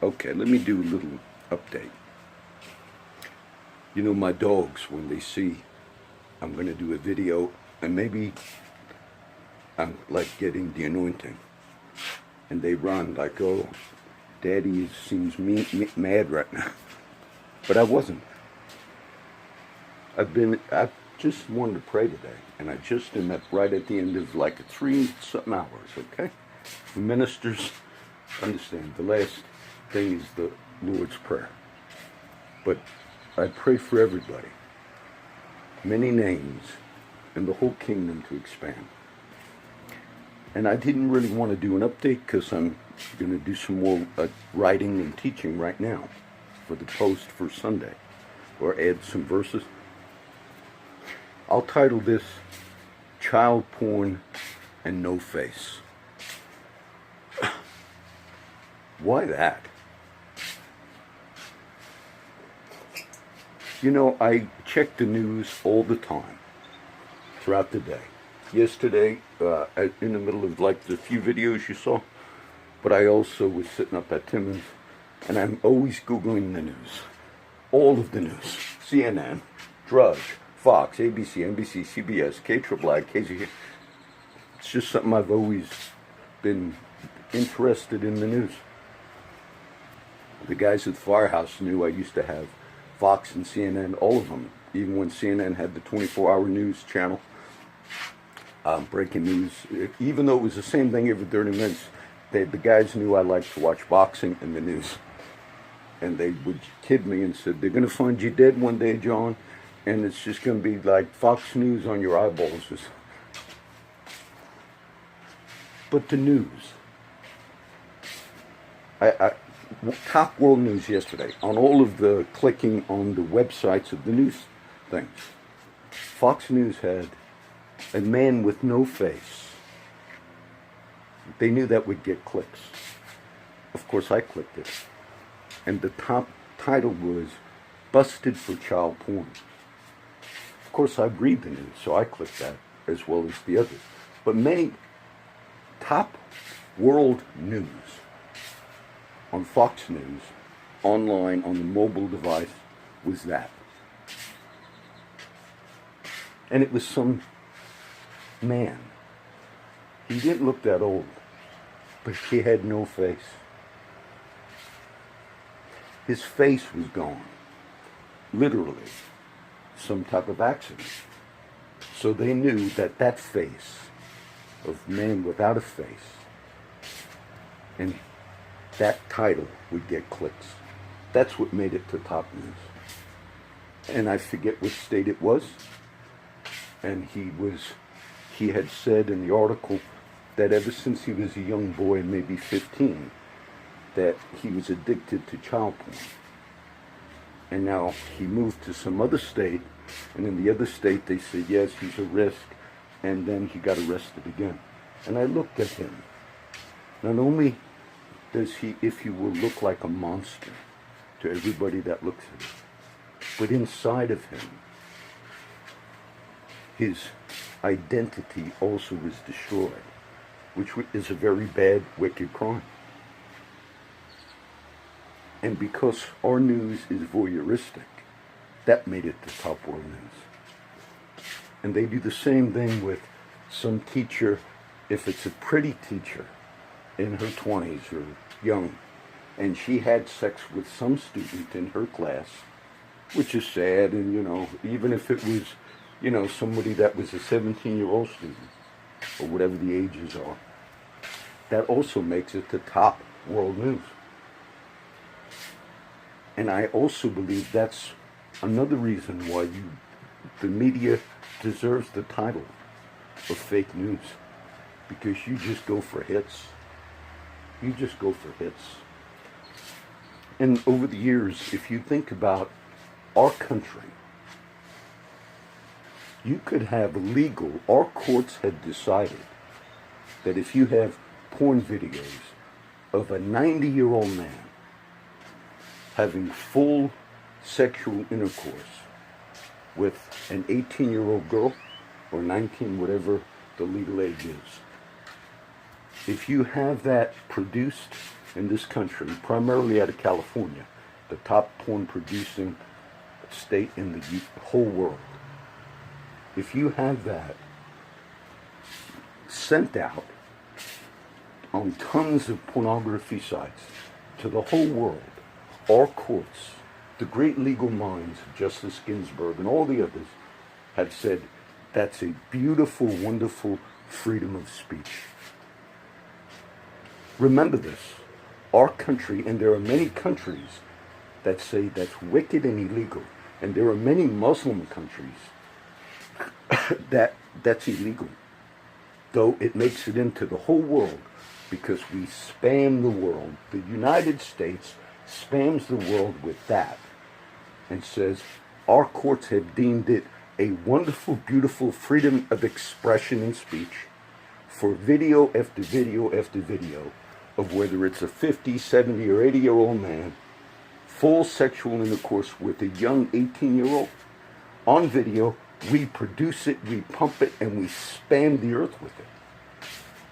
Okay, let me do a little update. You know, my dogs, when they see I'm going to do a video, and maybe I'm like getting the anointing, and they run like, oh, Daddy seems mad right now. But I wasn't. I just wanted to pray today, and I just am right at the end of like 3-something hours, okay? Ministers understand the last thing is the Lord's Prayer. But I pray for everybody, many names, and the whole kingdom to expand. And I didn't really want to do an update because I'm going to do some more writing and teaching right now for the post for Sunday, or add some verses. I'll title this Child Porn and No Face. Why that? You know, I check the news all the time, throughout the day. Yesterday, in the middle of like the few videos you saw, but I also was sitting up at Timmons, and I'm always Googling the news. All of the news. CNN, Drudge, Fox, ABC, NBC, CBS, KIII, KZK. It's just something I've always been interested in the news. The guys at the firehouse knew I used to have Fox and CNN, all of them, even when CNN had the 24-hour news channel, breaking news, even though it was the same thing every 30 minutes, the guys knew I liked to watch boxing and the news. And they would kid me and said, they're going to find you dead one day, John, and it's just going to be like Fox News on your eyeballs. But the news. Top world news yesterday, on all of the clicking on the websites of the news things. Fox News had a man with no face. They knew that would get clicks. Of course, I clicked it. And the top title was Busted for Child Porn. Of course, I read the news, so I clicked that as well as the others. But many top world news on Fox News, online, on the mobile device, was that. And it was some man. He didn't look that old, but he had no face. His face was gone. Literally. Some type of accident. So they knew that that face of man without a face, and that title would get clicks. That's what made it to top news. And I forget which state it was. And he had said in the article that ever since he was a young boy, maybe 15, that he was addicted to child porn. And now he moved to some other state, and in the other state they said, yes, he's a risk, and then he got arrested again. And I looked at him. Not only does he, if you will, look like a monster to everybody that looks at him, but inside of him, his identity also was destroyed, which is a very bad, wicked crime. And because our news is voyeuristic, that made it to top world news. And they do the same thing with some teacher, if it's a pretty teacher in her 20s or young, and she had sex with some student in her class, which is sad, and, you know, even if it was, you know, somebody that was a 17-year-old student, or whatever the ages are, that also makes it to top world news. And I also believe that's another reason why the media deserves the title of fake news, because you just go for hits. You just go for hits. And over the years, if you think about our country, you could have legal, our courts have decided that if you have porn videos of a 90-year-old man having full sexual intercourse with an 18-year-old girl, or 19, whatever the legal age is, if you have that produced in this country, primarily out of California, the top porn producing state in the whole world. If you have that sent out on tons of pornography sites to the whole world, our courts, the great legal minds, Justice Ginsburg and all the others, have said that's a beautiful, wonderful freedom of speech. Remember this, our country, and there are many countries that say that's wicked and illegal, and there are many Muslim countries that's illegal, though it makes it into the whole world because we spam the world. The United States spams the world with that and says our courts have deemed it a wonderful, beautiful freedom of expression and speech for video after video after video of whether it's a 50, 70, or 80-year-old man, full sexual intercourse with a young 18-year-old on video. We produce it, we pump it, and we spam the earth with it.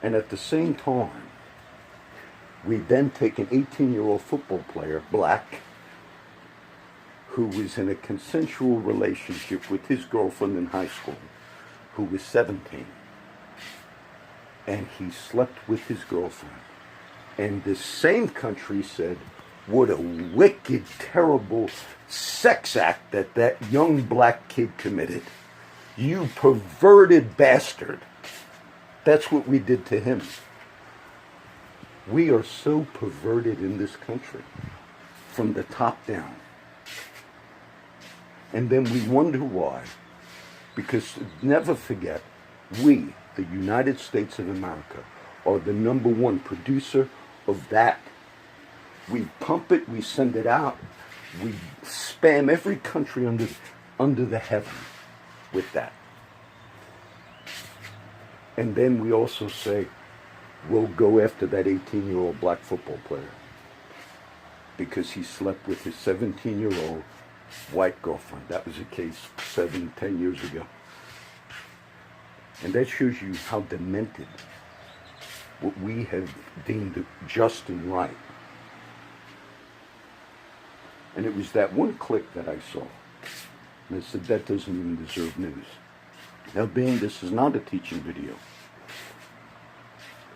And at the same time, we then take an 18-year-old football player, black, who was in a consensual relationship with his girlfriend in high school, who was 17. And he slept with his girlfriend. And the same country said, what a wicked, terrible sex act that young black kid committed. You perverted bastard. That's what we did to him. We are so perverted in this country, from the top down. And then we wonder why. Because never forget, we, the United States of America, are the number one producer of that. We pump it, we send it out, we spam every country under the heaven with that. And then we also say, we'll go after that 18-year-old black football player because he slept with his 17-year-old white girlfriend. That was a case 7, 10 years ago. And that shows you how demented what we have deemed just and right. And it was that one clip that I saw. And I said, that doesn't even deserve news. Now, being this is not a teaching video,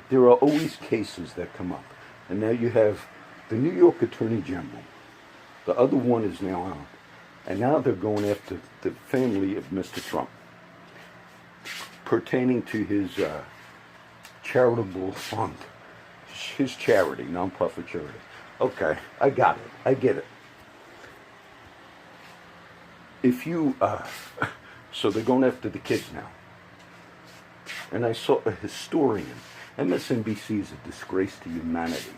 there are always cases that come up. And now you have the New York Attorney General. The other one is now out. And now they're going after the family of Mr. Trump, pertaining to his charitable fund, his charity, nonprofit charity. Okay, I got it. I get it. If you, so they're going after the kids now. And I saw a historian. MSNBC is a disgrace to humanity.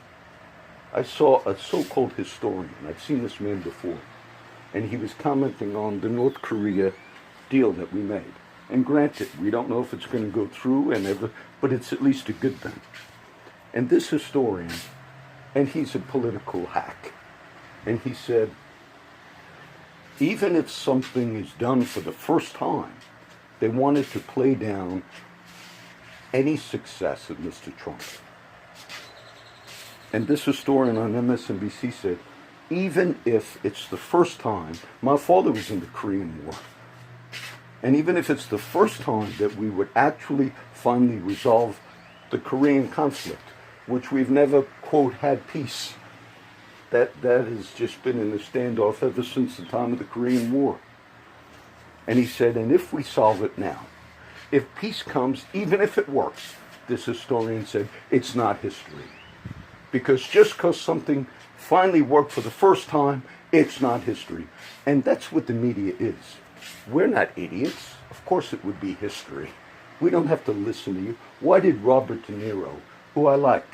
I saw a so-called historian. I've seen this man before. And he was commenting on the North Korea deal that we made. And granted, we don't know if it's going to go through, but it's at least a good thing. And this historian, and he's a political hack, and he said, even if something is done for the first time, they wanted to play down any success of Mr. Trump. And this historian on MSNBC said, even if it's the first time, my father was in the Korean War, and even if it's the first time that we would actually finally resolve the Korean conflict, which we've never, quote, had peace, that has just been in a standoff ever since the time of the Korean War. And he said, and if we solve it now, if peace comes, even if it works, this historian said, it's not history. Because just because something finally worked for the first time, it's not history. And that's what the media is. We're not idiots. Of course it would be history. We don't have to listen to you. Why did Robert Deniro, who I like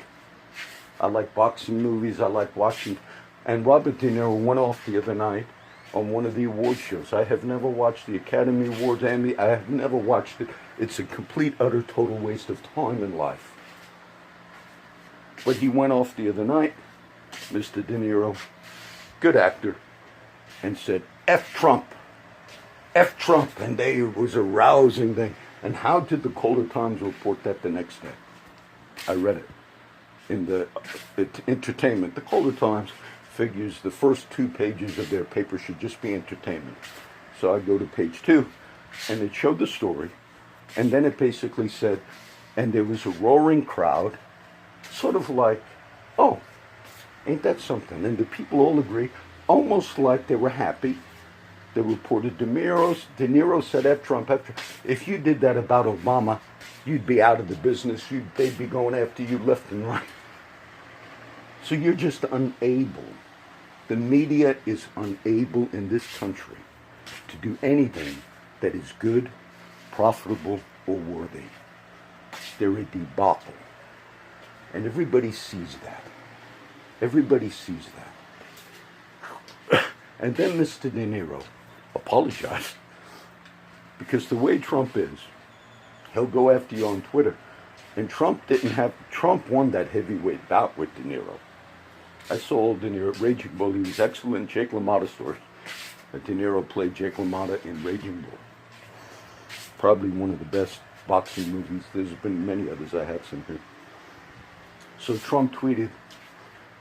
boxing movies, I like watching, and Robert De Niro went off the other night on one of the award shows. I have never watched the Academy Awards, I have never watched it. It's a complete, utter, total waste of time in life. But he went off the other night, Mr. De Niro, good actor, and said, F Trump, and it was a rousing thing. And how did the Colder Times report that the next day? I read it. in the entertainment. The Color Times figures the first 2 pages of their paper should just be entertainment. So I go to page 2, and it showed the story, and then it basically said, and there was a roaring crowd, sort of like, oh, ain't that something? And the people all agree, almost like they were happy. They reported Deniro said F Trump, if you did that about Obama, you'd be out of the business. They'd be going after you left and right. So you're just unable. The media is unable in this country to do anything that is good, profitable, or worthy. They're a debacle. And everybody sees that. Everybody sees that. And then Mr. Deniro apologized. Because the way Trump is, he'll go after you on Twitter. And Trump won that heavyweight bout with Deniro. I saw old Deniro, Raging Bull. He was excellent. Jake LaMotta story. Deniro played Jake LaMotta in Raging Bull. Probably one of the best boxing movies. There's been many others I have seen here. So Trump tweeted,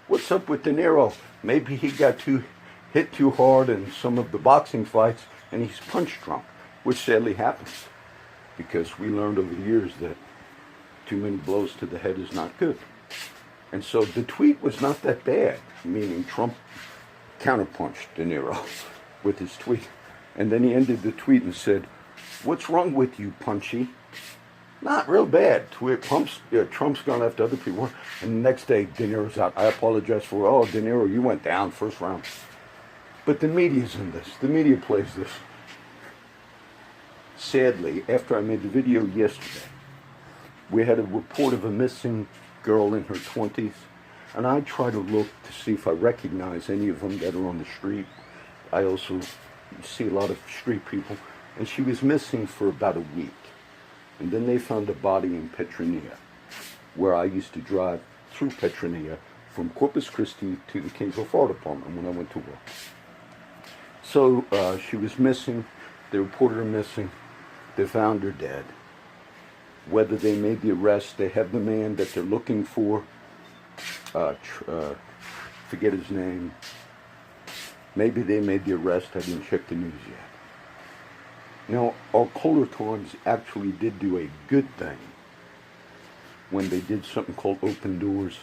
"What's up with Deniro? Maybe he got hit too hard in some of the boxing fights and he's punch drunk," which sadly happens because we learned over the years that too many blows to the head is not good. And so the tweet was not that bad, meaning Trump counterpunched Deniro with his tweet. And then he ended the tweet and said, "What's wrong with you, Punchy?" Not real bad. Trump's gone after other people. And the next day, Deniro's out. "I apologize for, Deniro, you went down first round." But the media's in this. The media plays this. Sadly, after I made the video yesterday, we had a report of a missing girl in her 20s. And I try to look to see if I recognize any of them that are on the street. I also see a lot of street people. And she was missing for about a week. And then they found a body in Petronilla, where I used to drive through Petronilla from Corpus Christi to the Kingsville Fire Department when I went to work. So she was missing. They reported her missing. They found her dead. Whether they made the arrest, they have the man that they're looking for. Forget his name. Maybe they made the arrest. I didn't check the news yet. Now, our Color Times actually did do a good thing when they did something called Open Doors.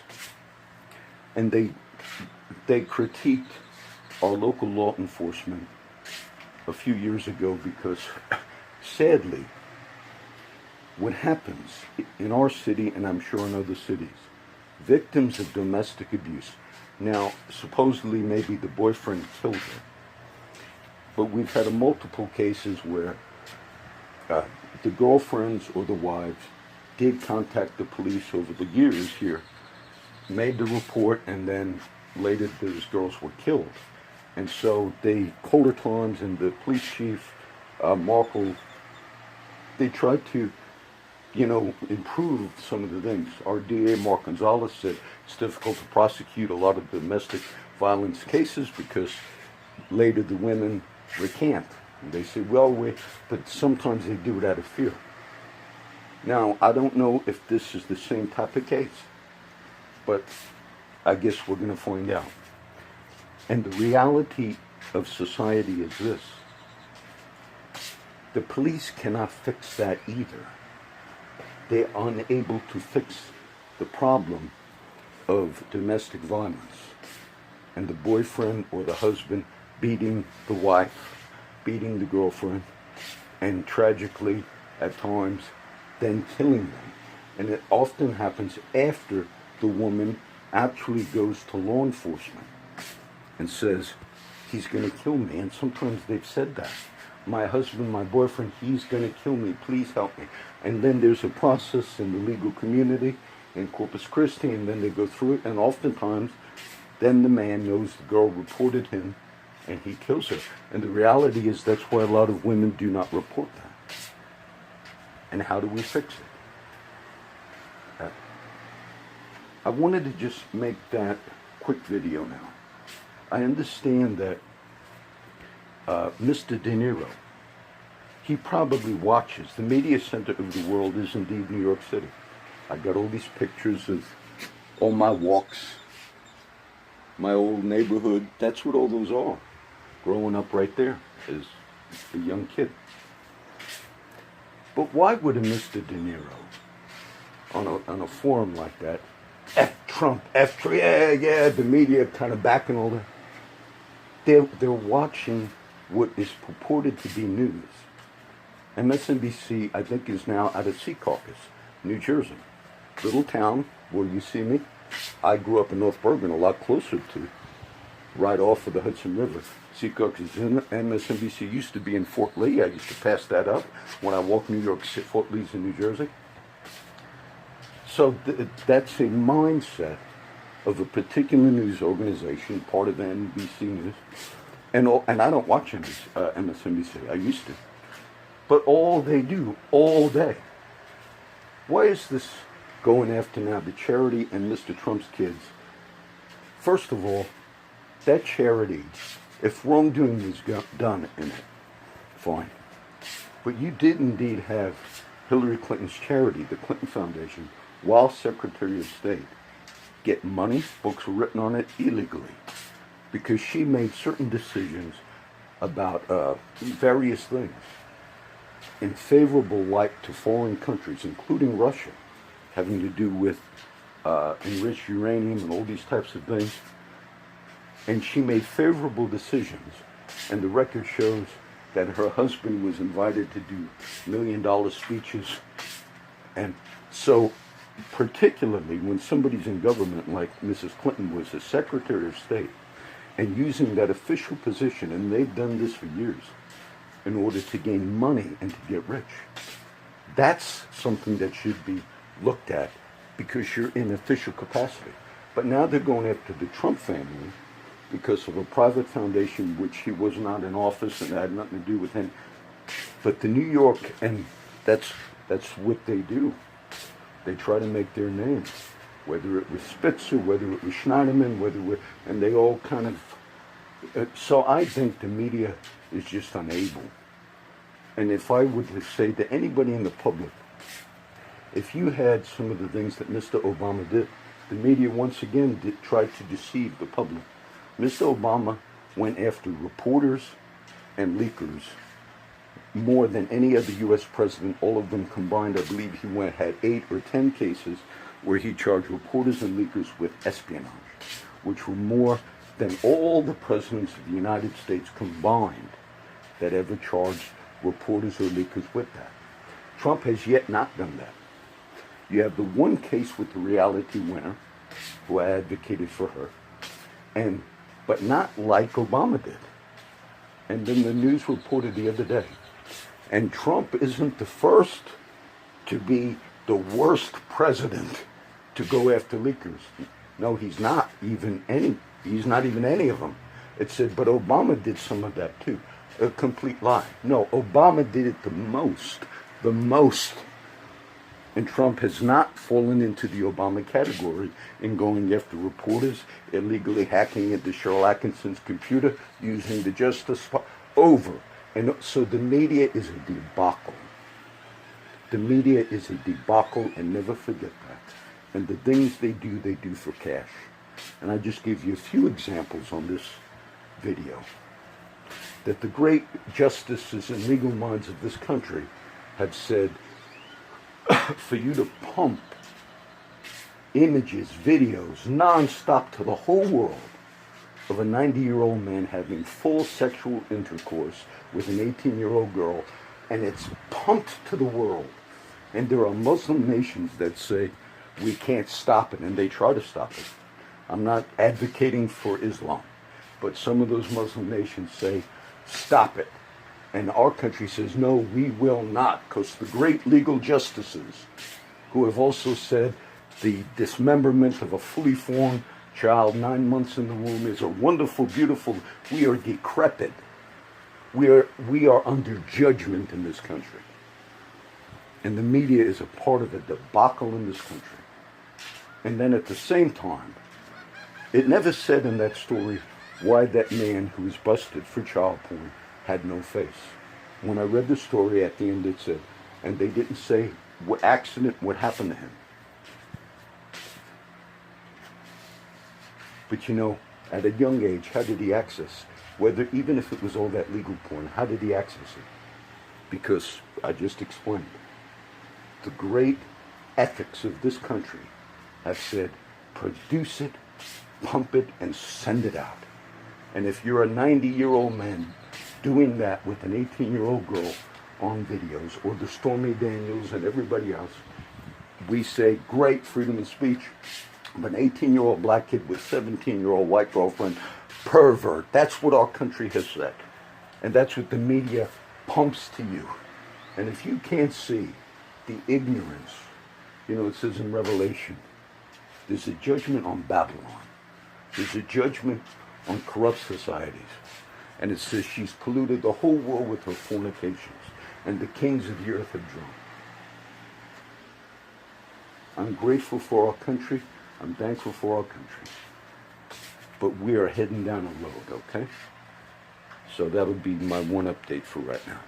And they critiqued our local law enforcement a few years ago because, sadly, what happens in our city, and I'm sure in other cities, victims of domestic abuse. Now, supposedly maybe the boyfriend killed her. But we've had multiple cases where the girlfriends or the wives did contact the police over the years here, made the report, and then later those girls were killed. And so the Color Times and the police chief, Markle, they tried to, improve some of the things. Our DA, Mark Gonzalez, said it's difficult to prosecute a lot of domestic violence cases because later the women recant. And they say, but sometimes they do it out of fear. Now, I don't know if this is the same type of case, but I guess we're going to find out. And the reality of society is this. The police cannot fix that either. They're unable to fix the problem of domestic violence and the boyfriend or the husband beating the wife, beating the girlfriend, and tragically, at times, then killing them. And it often happens after the woman actually goes to law enforcement and says, "He's going to kill me." And sometimes they've said that. "My husband, my boyfriend, he's going to kill me. Please help me." And then there's a process in the legal community in Corpus Christi, and then they go through it. And oftentimes, then the man knows the girl reported him, and he kills her. And the reality is that's why a lot of women do not report that. And how do we fix it? I wanted to just make that quick video now. I understand that Mr. Deniro, he probably watches. The media center of the world is indeed New York City. I got all these pictures of all my walks, my old neighborhood, that's what all those are. Growing up right there as a young kid. But why would a Mr. Deniro on a forum like that, F Trump, F Trump, yeah, the media kind of backing all that. They're watching what is purported to be news. MSNBC, I think, is now out of Secaucus, New Jersey. Little town where you see me. I grew up in North Bergen, a lot closer to right off of the Hudson River. Secaucus, MSNBC used to be in Fort Lee. I used to pass that up when I walked New York City. Fort Lee's in New Jersey. So that's a mindset of a particular news organization, part of the NBC News. And I don't watch MSNBC. I used to. But all they do, all day. Why is this going after now the charity and Mr. Trump's kids? First of all, that charity, if wrongdoing is done in it, fine. But you did indeed have Hillary Clinton's charity, the Clinton Foundation, while Secretary of State, get money, books were written on it illegally, because she made certain decisions about various things in favorable light to foreign countries, including Russia, having to do with enriched uranium and all these types of things. And she made favorable decisions, and the record shows that her husband was invited to do $1 million speeches. And so, particularly when somebody's in government like Mrs. Clinton was a Secretary of State, and using that official position, and they've done this for years, in order to gain money and to get rich. That's something that should be looked at because you're in official capacity. But now they're going after the Trump family because of a private foundation which he was not in office and had nothing to do with him. But the New York, and that's what they do. They try to make their name, whether it was Spitzer, whether it was Schneiderman, and they all kind of. So I think the media is just unable. And if I were to say to anybody in the public, if you had some of the things that Mr. Obama did, the media once again tried to deceive the public. Mr. Obama went after reporters and leakers more than any other U.S. president, all of them combined. I believe he had 8 or 10 cases where he charged reporters and leakers with espionage, which were more than all the presidents of the United States combined that ever charged reporters or leakers with that. Trump has yet not done that. You have the one case with the reality winner, who I advocated for her, but not like Obama did. And then the news reported the other day. And Trump isn't the first to be the worst president to go after leakers. No, he's not even any of them. It said, but Obama did some of that too. A complete lie. No, Obama did it the most. And Trump has not fallen into the Obama category in going after reporters, illegally hacking into Cheryl Atkinson's computer, using the Justice over. And so the media is a debacle. The media is a debacle, and never forget that. And the things they do for cash. And I just give you a few examples on this video. That the great justices and legal minds of this country have said, for you to pump images, videos, nonstop to the whole world of a 90-year-old man having full sexual intercourse with an 18-year-old girl, and it's pumped to the world. And there are Muslim nations that say, we can't stop it, and they try to stop it. I'm not advocating for Islam, but some of those Muslim nations say, stop it. And our country says, no, we will not, because the great legal justices, who have also said the dismemberment of a fully formed child 9 months in the womb is a wonderful, beautiful, we are decrepit. We are under judgment in this country. And the media is a part of a debacle in this country. And then at the same time, it never said in that story why that man who was busted for child porn had no face. When I read the story at the end, it said, and they didn't say what accident, what happened to him. But you know, at a young age, how did he access? Whether, even if it was all that legal porn, how did he access it? Because I just explained. The great ethics of this country have said, produce it, pump it, and send it out. And if you're a 90-year-old man doing that with an 18-year-old girl on videos, or the Stormy Daniels and everybody else, we say, great, freedom of speech. But an 18-year-old black kid with 17-year-old white girlfriend, pervert. That's what our country has said. And that's what the media pumps to you. And if you can't see the ignorance, you know, it says in Revelation, there's a judgment on Babylon. There's a judgment on corrupt societies. And it says she's polluted the whole world with her fornications, and the kings of the earth have drunk. I'm grateful for our country. I'm thankful for our country. But we are heading down a road, okay? So that'll be my one update for right now.